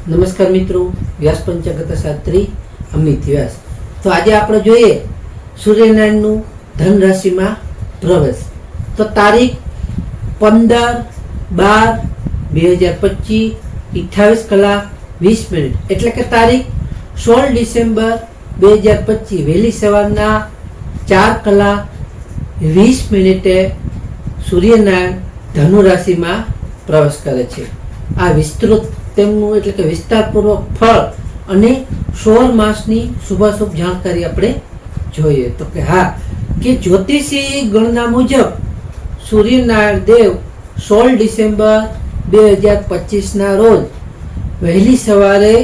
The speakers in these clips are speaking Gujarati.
નમસ્કાર મિત્રો, વ્યાસ પંચાગત શાસ્ત્રી અમિત વ્યાસ. તો આજે આપણે જોઈએ સૂર્યનારાયણનું ધન રાશિમાં પ્રવેશ. તો તારીખ 15/12/2025 28 કલાક 20 મિનિટ એટલે કે તારીખ 16 ડિસેમ્બર 2025 વહેલી સવારના 4 કલાક 20 મિનિટે સૂર્યનારાયણ ધનુ રાશિમાં પ્રવેશ કરે છે. આ વિસ્તૃત તેમનું એટલે કે વિસ્તારપૂર્વક ફળ અને 16 માસની શુભાશુભ જાણકારી આપણે જોઈએ. તો કે કે જ્યોતિષી ગણના મુજબ સૂર્યનારાયણ દેવ 16 ડિસેમ્બર 2025 ના રોજ વહેલી સવારે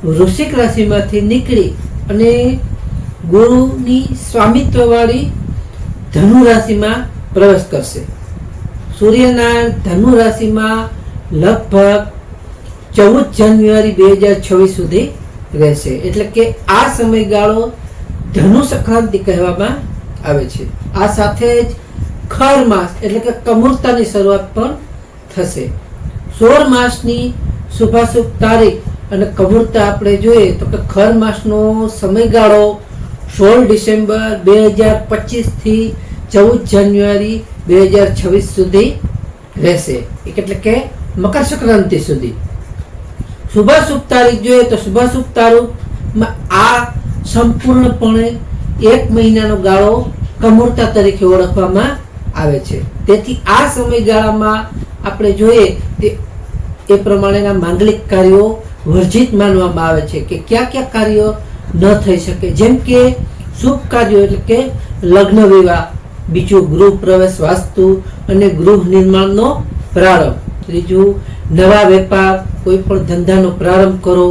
વૃશ્ચિક રાશિમાંથી નીકળી અને ગુરુની સ્વામિત્વવાળી ધનુ રાશિમાં પ્રવેશ કરશે. સૂર્યનારાયણ ધનુ રાશિમાં લગભગ 14 જાન્યુઆરી 2026 સુધી રહેશે. એટલે કે આ સમયગાળો ધનુ સંક્રાંતિ કહેવામાં આવે છે. આ સાથે જ ખર માસ એટલે કે કમૂરતાની શરૂઆત પણ થશે. 16 માસની શુભાશુભ તારીખ અને કમૂરતા આપણે જોઈએ તો કે ખર માસનો સમયગાળો 16 ડિસેમ્બર 2025 થી 14 જાન્યુઆરી 2026 સુધી રહેશે. એટલે કે મકર સંક્રાંતિ સુધી. શુભાશુભ તારીખ જોઈએ તો શુભાશુભ તારીખમાં આ સંપૂર્ણપણે 1 મહિનાનો ગાળો કમૂરતા તરીકે ઓળખવામાં આવે છે. તેથી આ સમયગાળામાં આપણે જોઈએ તે એ પ્રમાણેના માંગલિક કાર્યો વર્જિત માનવામાં આવે છે કે કયા કયા કાર્યો ન થઈ શકે, જેમ કે શુભ કાર્યો એટલે કે લગ્ન વિવાહ, બીજું ગૃહ પ્રવેશ વાસ્તુ અને ગૃહ નિર્માણનો પ્રારંભ, ત્રીજું નવા વેપાર કોઈ પણ ધંધાનો પ્રારંભ કરો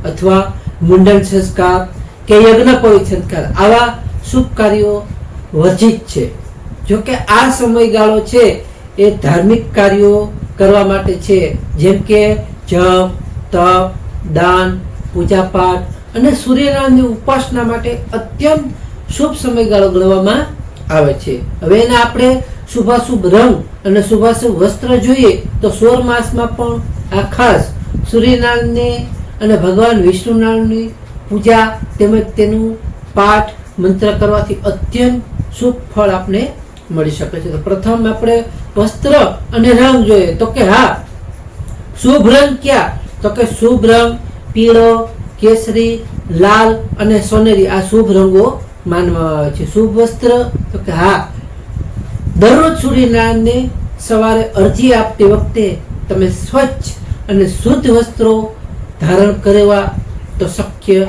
અથવા મુંડન સંસ્કાર કે યજ્ઞ પવિત્ર સંસ્કાર આવા શુભ કાર્યો વર્જિત છે. જો કે આ સમયગાળો છે એ ધાર્મિક કાર્યો કરવા માટે છે, જેમ કે જપ, તપ, દાન, પૂજાપાઠ અને સૂર્યનારાયણની ઉપાસના માટે અત્યંત શુભ સમયગાળો ગણવામાં આવે છે. હવે એને આપણે શુભાશુભ રંગ અને શુભાશુભ વસ્ત્ર જોઈએ તો 16 માસમાં પણ આ ખાસ સૂર્યનારાયણને અને ભગવાન વિષ્ણુનારાયણની પૂજા તેમજ તેનું પાઠ મંત્ર કરવાથી અત્યંત શુભ ફળ આપણે મળી શકે છે. તો પ્રથમ આપણે વસ્ત્ર અને રંગ જોઈએ તો કે શુભ રંગ ક્યાં, તો કે શુભ રંગ પીળો, કેસરી, લાલ અને સોનેરી આ શુભ રંગો માનવામાં આવે છે. શુભ વસ્ત્ર તો કે દરરોજ સૂર્યનારાયણને સવારે અરજી આપતી વખતે તમે સ્વચ્છ અને શુદ્ધ વસ્ત્રો ધારણ કરવા તો શક્ય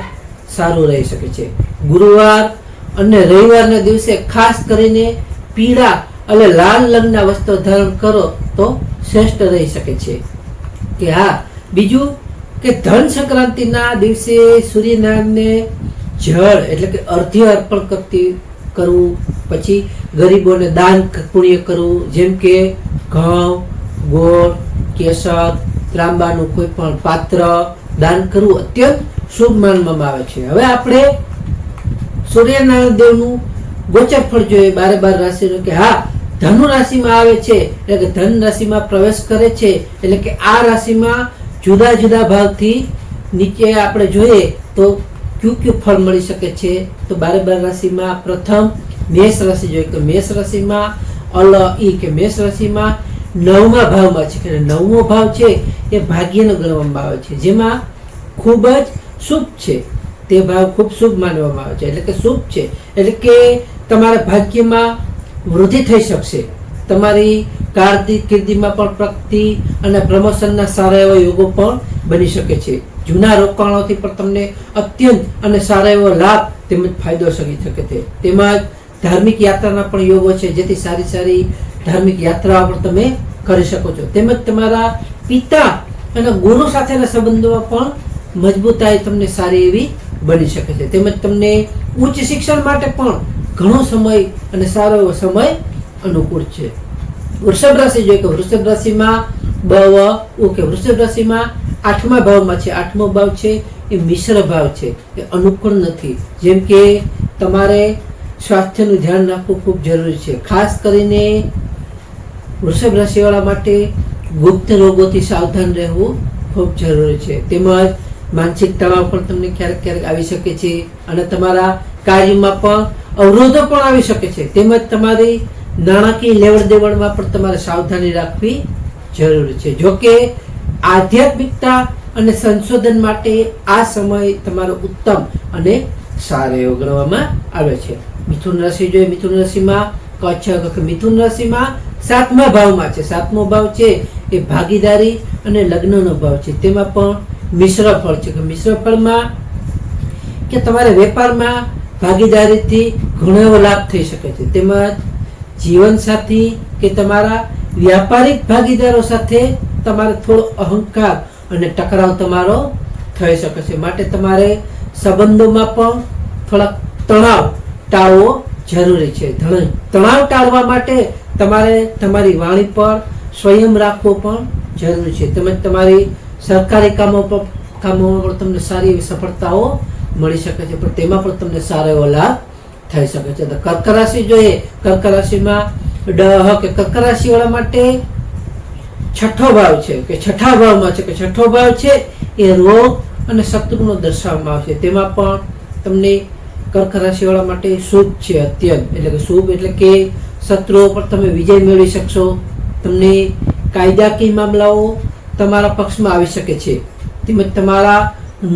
સારું રહી શકે છે. ગુરુવાર અને રવિવારના દિવસે ખાસ કરીને પીળા અને લાલ રંગના વસ્ત્રો ધારણ કરો તો શ્રેષ્ઠ રહી શકે છે. કે બીજું કે ધન સંક્રાંતિના દિવસે સૂર્યનારાયણને જળ એટલે કે અર્ધ્ય અર્પણ કરવું, પછી ગરીબોને દાન પુણ્ય કરવું, જેમ કે ઘઉં, ગોળ, કેસર, ત્રાંબાનું કોઈ પણ પાત્ર દાન કરવું અત્યંત શુભ માનવામાં આવે છે. હવે આપણે સૂર્યનારાયણ દેવનું ગોચર ફળ જોઈએ 12 રાશિનું કે ધનુ રાશિમાં આવે છે એટલે કે ધન રાશિમાં પ્રવેશ કરે છે. એટલે કે આ રાશિમાં જુદા જુદા ભાવથી નીચે આપણે જોઈએ તો કયું ફળ મળી શકે છે. તો 12 રાશિમાં પ્રથમ મેષ રાશિ જોઈએ કે મેષ રાશિમાં કે મેષ રાશિમાં 9મા ભાવમાં છે. કે 9મો ભાવ છે એ ભાગ્યનો ગણવામાં આવે છે, જેમાં ખૂબ જ શુભ છે. તે ભાવ ખૂબ શુભ માનવામાં આવે છે. એટલે કે શુભ છે એટલે કે તમારા ભાગ્યમાં વૃદ્ધિ થઈ શકશે. તમારી કારકિર્દીમાં પણ પ્રગતિ અને પ્રમોશનના સારા એવા યોગો પણ બની શકે છે. જૂના રોકાણોથી પણ તમને અત્યંત અને સારા એવો લાભ તેમજ ફાયદો થઈ શકે છે. તેમજ ધાર્મિક યાત્રાના પણ યોગો છે, જેથી સારી સારી ધાર્મિક યાત્રાઓ પણ તમે કરી શકો છો. તેમજ તમારા પિતા અને ગુરુ સાથેના સંબંધોમાં પણ મજબૂતાઈ તમને સારી એવી બની શકે છે. તેમજ તમને ઉચ્ચ શિક્ષણ માટે પણ ઘણો સમય અને સારો એવો સમય અનુકૂળ છે. વૃષભ રાશિ જોઈએ કે વૃષભ રાશિમાં વૃષભ રાશિમાં 8મા ભાવમાં છે. 8મો ભાવ છે એ મિશ્ર ભાવ છે, એ અનુકૂળ નથી. જેમ કે તમારે સ્વાસ્થ્યનું ધ્યાન રાખવું ખૂબ જરૂરી છે. ખાસ કરીને વૃષભ રાશિવાળા માટે ગુપ્ત રોગોથી સાવધાન રહેવું ખૂબ જરૂરી છે. તેમજ માનસિક તણાવ પણ તમને ક્યારેક ક્યારેક આવી શકે છે અને તમારા કાર્યમાં પણ અવરોધો પણ આવી શકે છે. તેમજ તમારી નાણાકીય લેવડ દેવડમાં પણ તમારે સાવધાની રાખવી જરૂરી છે. જો કે આધ્યાત્મિકતા અને સંશોધન માટે આ સમય તમારો ઉત્તમ અને સારો એવો ગણવામાં આવે છે. મિથુન રાશિ જોઈએ, મિથુન રાશિમાં મિથુન રાશિમાં 7મા ભાવમાં છે. 7મો ભાવ છે એ ભાગીદારી અને લગ્નનો ભાવ છે. તેમાં પણ મિશ્ર ફળ છે. મિશ્ર ફળમાં કે તમારે વેપારમાં ભાગીદારીથી ઘણો એવો લાભ થઈ શકે છે. તેમજ જીવનસાથી કે તમારા વ્યાપારિક ભાગીદારો સાથે તમારે થોડો અહંકાર અને ટકરાવ તમારો થઈ શકે છે. માટે તમારે સંબંધોમાં પણ થોડા તણાવ ટાળવો જરૂરી છે. તણાવ ટાળવા માટે તમારે તમારી વાણી પર સંયમ રાખવો પણ જરૂરી છે. તેમજ તમારી સરકારી કામોમાં પણ તમને સારી એવી સફળતાઓ મળી શકે છે, પણ તેમાં પણ તમને સારો એવો લાભ થઈ શકે છે. તો કર્ક રાશિ જોઈએ, કર્ક રાશિમાં કર્ક રાશિ વાળા માટે છઠ્ઠો ભાવ છે કે છઠ્ઠા ભાવમાં છે કે છઠ્ઠો ભાવ છે એ રોગ અને શત્રુનો દર્શાવવામાં આવે છે. તેમાં પણ તમને કર્ક રાશિ વાળા માટે શુભ છે અત્યંત. એટલે કે શુભ એટલે કે શત્રુઓ પર તમે વિજય મેળવી શકશો. તમને કાયદાકીય મામલાઓ તમારા પક્ષમાં આવી શકે છે. તેમજ તમારા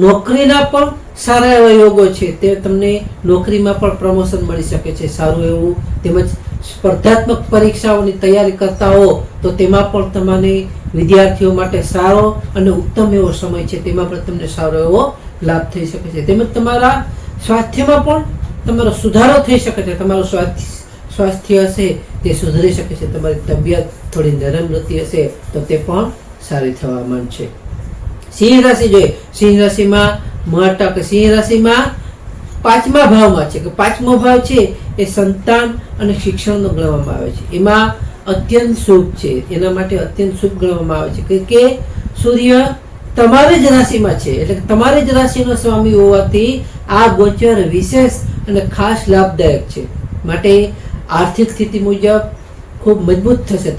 નોકરીના પણ સારા એવા યોગો છે. તે તમને નોકરીમાં પણ પ્રમોશન મળી શકે છે સારું એવું. તેમજ સ્પર્ધાત્મક પરીક્ષાઓની તૈયારી કરતા હો તો તેમાં પણ તમને વિદ્યાર્થીઓ માટે સારો અને ઉત્તમ એવો સમય છે. તેમાં પણ તમને સારો એવો લાભ થઈ શકે છે. તેમજ તમારા સ્વાસ્થ્યમાં પણ તમારો સુધારો થઈ શકે છે. તમારું સ્વાસ્થ્ય હશે તે સુધરી શકે છે. તમારી તબિયત થોડી નરમ રહેતી હશે તો તે પણ સારી થવા માંડશે. સિંહ રાશિ જોઈએ, સિંહ રાશિમાં સિંહ રાશિમાં 5મા ભાવમાં છે કે 5મો ભાવ છે એ સંતાન અને શિક્ષણનો ગણવામાં આવે છે. એમાં અત્યંત શુભ છે. એના માટે અત્યંત શુભ ગણવામાં આવે છે કે સૂર્ય તમારી જ રાશિમાં છે. એટલે તમારી જ રાશિનો સ્વામી હોવાથી આ ગોચર વિશેષ અને ખાસ લાભદાયક છે. માટે આર્થિક સ્થિતિ મુજબ ખૂબ મજબૂત થશે.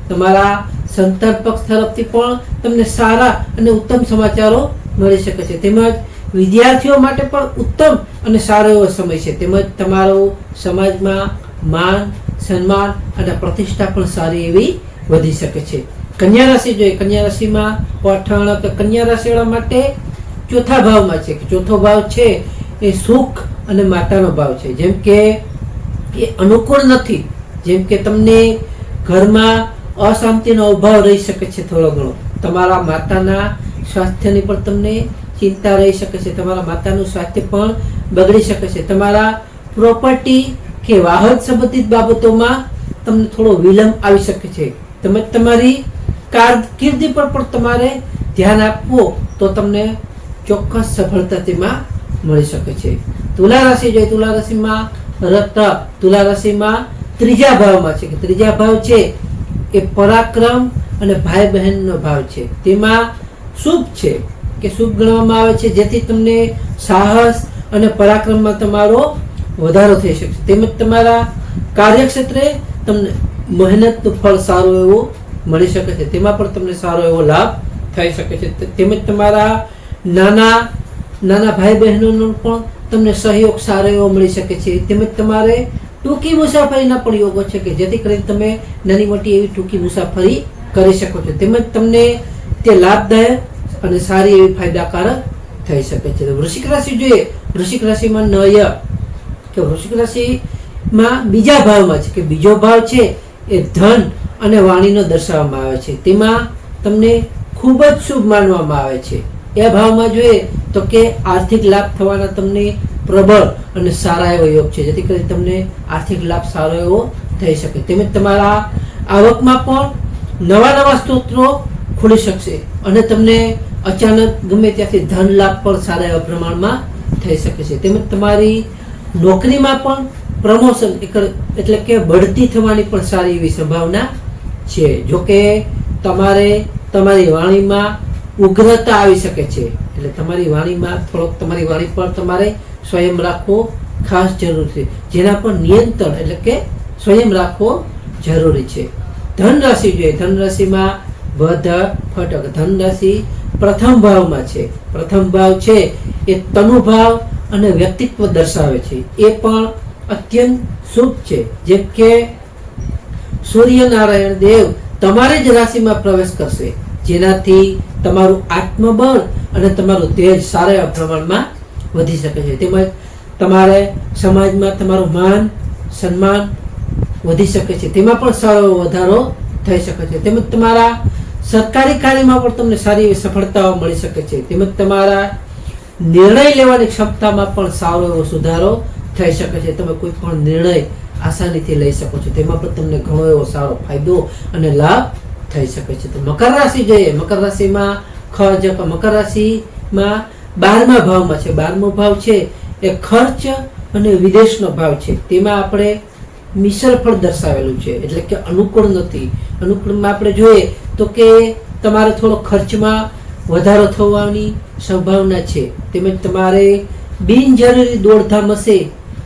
તમારા સંતાન પક્ષ તરફથી પણ તમને સારા અને ઉત્તમ સમાચારો મળી શકે છે. તેમજ વિદ્યાર્થીઓ માટે પણ ઉત્તમ અને સારો એવો સમય છે. તેમજ તમારો સમાજમાં માન, સન્માન અને પ્રતિષ્ઠા પણ સારી એવી વધી શકે છે. કન્યા રાશિ જોઈએ, કન્યા રાશિમાં કન્યા રાશિ વાળા માટે ચોથા ભાવમાં છે કે ચોથો ભાવ છે એ સુખ અને માતાનો ભાવ છે. જેમ કે એ અનુકૂળ નથી. જેમ કે તમને ઘરમાં અશાંતિનો અભાવ રહી શકે છે થોડો ઘણો. તમારા માતાના સ્વાસ્થ્યની પણ તમને ચિંતા રહી શકે છે. તમારા માતાનું સ્વાસ્થ્ય પણ બગડી શકે છે. તમારા પ્રોપર્ટી કે વાહન સંબંધિત બાબતોમાં તમને થોડો વિલંબ આવી શકે છે. તેમજ તમારી કારકિર્દી પર પણ તમારે ધ્યાન આપવું તો તમને ચોક્કસ સફળતા તેમાં મળી શકે છે. તુલા રાશિ જોઈએ, તુલા રાશિમાં ત્રીજા ભાવમાં છે કે ત્રીજા ભાવ છે એ પરાક્રમ અને ભાઈ બહેનનો ભાવ છે. તેમાં શુભ છે કે શુભ ગણવામાં આવે છે, જેથી તમને સાહસ અને પરાક્રમમાં તમારો વધારો થઈ શકશે. તેમજ તમારા કાર્યક્ષેત્રે તમને મહેનતનું ફળ સારું એવું મળી શકે છે. તેમાં પણ તમને સારો એવો લાભ થઈ શકે છે. તેમજ તમારા નાના ભાઈ બહેનોનો પણ તમને સહયોગ સારો એવો મળી શકે છે. તેમજ તમારે ટૂંકી મુસાફરીના પણ યોગો છે કે જેથી કરીને તમે નાની મોટી એવી ટૂંકી મુસાફરી કરી શકો છો. તેમજ તમને તે લાભદાયક અને સારી એવી ફાયદાકારક થઈ શકે છે. વૃશ્ચિક રાશિ જોઈએ, વૃશ્ચિક રાશિમાં વૃશ્ચિક રાશિમાં બીજા ભાવમાં છે કે બીજો ભાવ છે એ ધન અને વાણીનો દર્શાવવામાં આવે છે. તેમાં તમને ખૂબ જ શુભ માનવામાં આવે છે. એ ભાવમાં જોઈએ તો કે આર્થિક લાભ થવાના તમને પ્રબળ અને સારા એવો યોગ છે, જેથી કરી તમને આર્થિક લાભ સારો એવો થઈ શકે. તેમજ તમારા આવકમાં પણ નવા સ્ત્રોતો ખુલી શકશે અને તમને અચાનક ગમે ત્યાંથી ધન લાભ પણ સારા એવા પ્રમાણમાં થઈ શકે છે. તેમજ તમારી નોકરીમાં પણ પ્રમોશન એટલે કે બઢતી થવાની પણ સારી એવી સંભાવના છે. જોકે તમારે તમારી વાણીમાં ઉગ્રતા આવી શકે છે. એટલે તમારી વાણી પર તમારે સ્વયં રાખવો ખાસ જરૂરી છે. જેના પર નિયંત્રણ એટલે કે સ્વયં રાખવો જરૂરી છે. ધન રાશિ જોઈએ, ધન રાશિમાં ધન રાશિ પ્રથમ ભાવમાં છે. પ્રથમ ભાવ છે એ તનુભાવ અને વ્યક્તિત્વ દર્શાવે છે. એ પણ અત્યંત શુભ છે. જેમ કે સૂર્યનારાયણ દેવ તમારી જ રાશિમાં પ્રવેશ કરશે, જેનાથી તમારું આત્મબળ અને તમારું તેજ સારા એવા પ્રમાણમાં વધી શકે છે. તેમજ તમારે સમાજમાં તમારું માન સન્માન વધી શકે છે, તેમાં પણ સારો એવો વધારો થઈ શકે છે. તેમજ તમારા સરકારી કાર્યમાં પણ તમને સારી એવી સફળતાઓ મળી શકે છે. તેમજ તમારા નિર્ણય લેવાની ક્ષમતામાં પણ સારો એવો સુધારો થઈ શકે છે. તમે કોઈ પણ નિર્ણય આસાનીથી લઈ શકો છો, તેમાં પણ તમને ઘણો એવો સારો ફાયદો અને લાભ થઈ શકે છે. તો મકર રાશિ જોઈએ. મકર રાશિમાં મકર રાશિમાં 12મા ભાવમાં છે. 12મો ભાવ છે એ ખર્ચ અને વિદેશનો ભાવ છે. તેમાં આપણે મિશ્ર ફળ દર્શાવેલું છે, એટલે કે અનુકૂળ નથી. અનુકૂળમાં આપણે જોઈએ તો કે તમારે થોડો ખર્ચમાં વધારો થવાની સંભાવના છે. તેમજ તમારે બિનજરૂરી દોડધામ હશે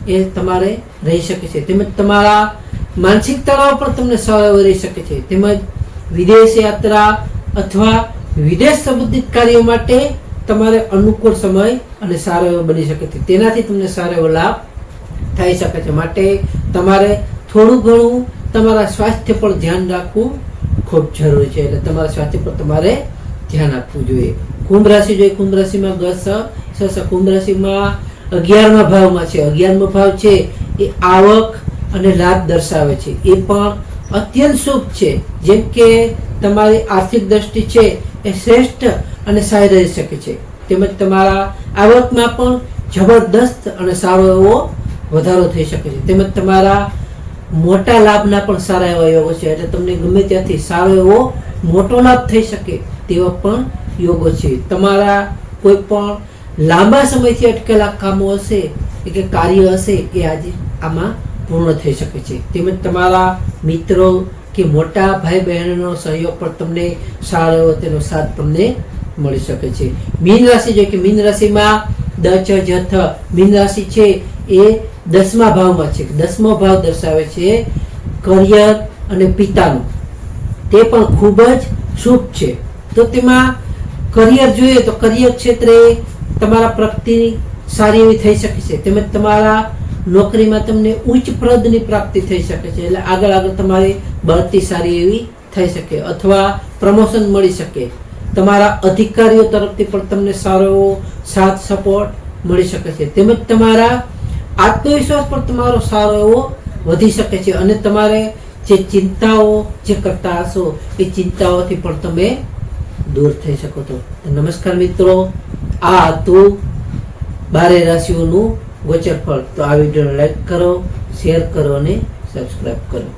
એ તમારે રહી શકે છે. તેમજ તમારા માનસિક તણાવ પણ તમને સારો રહી શકે છે. તેમજ વિદેશ યાત્રા અથવા વિદેશ સંબંધિત કાર્યો માટે તમારે અનુકૂળ સમય અને સારો એવો બની શકે છે. તેનાથી તમને સારો એવો લાભ થઈ શકે છે. માટે તમારે થોડું ઘણું તમારા સ્વાસ્થ્ય પર ધ્યાન રાખવું ખૂબ જરૂરી છે. એટલે તમારા સ્વાસ્થ્ય પર તમારે ધ્યાન આપવું જોઈએ. કુંભ રાશિ જોઈએ. કુંભ રાશિમાં કુંભ રાશિમાં 11મા ભાવમાં છે. 11મો ભાવ છે એ આવક અને લાભ દર્શાવે છે. એ પણ અત્યંત શુભ છે. જેમ કે તમારી આર્થિક દ્રષ્ટિ છે એ શ્રેષ્ઠ અને સારી રહી શકે છે. તેમજ તમારા આવકમાં પણ જબરદસ્ત અને સારો એવો વધારો થઈ શકે છે. તેમજ તમારા મોટા લાભના પણ સારા એવા યોગો છે. એટલે તમને ગમે ત્યાંથી સારો એવો મોટો લાભ થઈ શકે તેવા પણ યોગો છે. તમારા કોઈ પણ લાંબા સમયથી અટકેલા કામો હશે કે કાર્ય હશે એ આજે આમાં પૂર્ણ થઈ શકે છે. તેમજ તમારા મિત્રો કે મોટા ભાઈ બહેનોનો સહયોગ પણ તમને સારો એવો તેનો સાથ તમને મળી શકે છે. મીન રાશિ જોઈએ કે મીન રાશિમાં મીન રાશિ છે એ 10મા ભાવમાં છે. 10મો ભાવ દર્શાવે છે કરિયર અને પિતાનું. તે પણ ખૂબ જ શુભ છે. તો તેમાં કરિયર જોઈએ તો કરિયર ક્ષેત્રે તમારા પ્રગતિ સારી એવી થઈ શકે છે. તેમજ તમારા નોકરીમાં તમને ઉચ્ચ પદની પ્રાપ્તિ થઈ શકે છે. એટલે આગળ તમારી બઢતી સારી એવી થઈ શકે અથવા પ્રમોશન મળી શકે. તમારા અધિકારીઓ તરફથી પણ તમને સારો એવો સાથ સપોર્ટ મળી શકે છે. તેમજ તમારા આત્મવિશ્વાસ પણ તમારો સારો એવો વધી શકે છે. અને તમારે જે ચિંતાઓ જે કરતા હશો એ ચિંતાઓથી પણ તમે દૂર થઈ શકો છો. નમસ્કાર મિત્રો, આ હતું 12 રાશિઓનું ગોચર ફળ. તો આ વિડીયોને લાઈક કરો, શેર કરો અને સબસ્ક્રાઈબ કરો.